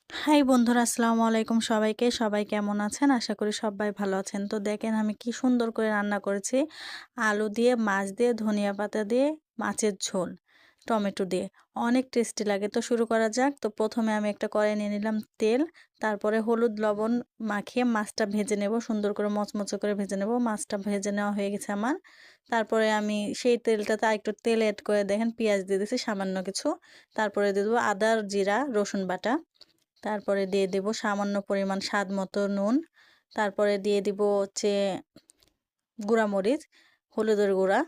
High বন্ধুরা, আসসালামু আলাইকুম সবাইকে। সবাই কেমন আছেন? আশা করি সবাই ভালো আছেন। তো দেখেন আমি কি সুন্দর করে রান্না করেছি। আলু দিয়ে, মাছ দিয়ে, ধনিয়া পাতা দিয়ে, মাছের ঝোল, টমেটো দিয়ে। অনেক টেস্টি লাগে। তো শুরু করা যাক। তো প্রথমে আমি একটা কড়াই নিয়ে নিলাম তেল, তারপরে হলুদ লবণ মাখিয়ে মাছটা ভেজে নেব, সুন্দর করে মচমচে করে ভেজে নেব। মাছটা ভেজে নেওয়া হয়ে গেছে আমার। তারপরে আমি সেই তেলটাতে আরেকটু তেল এড করে দেখেন পেঁয়াজ দিয়ে দিয়েছি সামান্য কিছু। তারপরে দিয়ে দেবো আদা, জিরা, রসুন বাটা। তারপরে দিয়ে দেব সামান্য পরিমাণ স্বাদ মতো নুন। তারপরে দিয়ে দিব হচ্ছে গুঁড়া মরিচ, হলুদের গুঁড়া।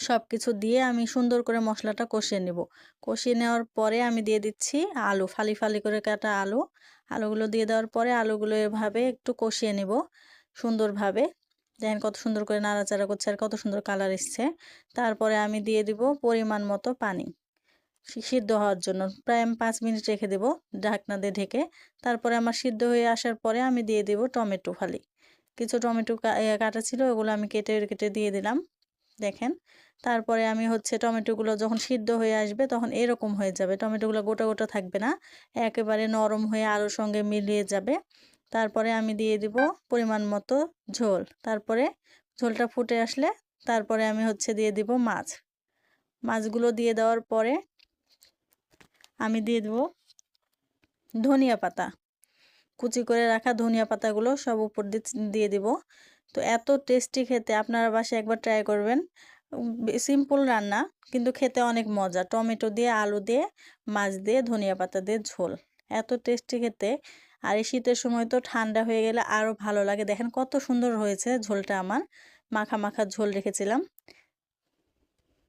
সব কিছু দিয়ে আমি সুন্দর করে মশলাটা কষিয়ে নেব। কষিয়ে নেওয়ার পরে আমি দিয়ে দিচ্ছি আলু, ফালি ফালি করে কাটা আলু। আলুগুলো দিয়ে দেওয়ার পরে আলুগুলো এভাবে একটু কষিয়ে নেব সুন্দরভাবে। দেখেন কত সুন্দর করে নাড়াচাড়া করছে আর কত সুন্দর কালার এসছে। তারপরে আমি দিয়ে দিব পরিমাণ মতো পানি সিদ্ধ হওয়ার জন্য। প্রায় আমি 5 মিনিট রেখে দেব ঢাকনা দিয়ে ঢেকে। তারপরে আমার সিদ্ধ হয়ে আসার পরে আমি দিয়ে দেব টমেটো ফালি। কিছু টমেটো কাটা ছিল, ওগুলো আমি কেটে কেটে দিয়ে দিলাম। দেখেন, তারপরে আমি হচ্ছে টমেটোগুলো যখন সিদ্ধ হয়ে আসবে তখন এরকম হয়ে যাবে। টমেটোগুলো গোটা গোটা থাকবে না, একেবারে নরম হয়ে আলুর সঙ্গে মিলিয়ে যাবে। তারপরে আমি দিয়ে দিব পরিমাণ মতো ঝোল। তারপরে ঝোলটা ফুটে আসলে তারপরে আমি হচ্ছে দিয়ে দিব মাছ। মাছগুলো দিয়ে দেওয়ার পরে আমি দিয়ে দেবো ধনিয়া পাতা, কুচি করে রাখা ধনিয়া পাতাগুলো সব উপর দিয়ে দিয়ে দিব। তো এত টেস্টি খেতে, আপনারা বাসায় একবার ট্রাই করবেন। সিম্পল রান্না কিন্তু খেতে অনেক মজা। টমেটো দিয়ে, আলু দিয়ে, মাছ দিয়ে, ধনিয়া পাতা দিয়ে ঝোল, এত টেস্টি খেতে। আর এই শীতের সময় তো ঠান্ডা হয়ে গেলে আরও ভালো লাগে। দেখেন কত সুন্দর হয়েছে ঝোলটা আমার, মাখা মাখা ঝোল রেখেছিলাম।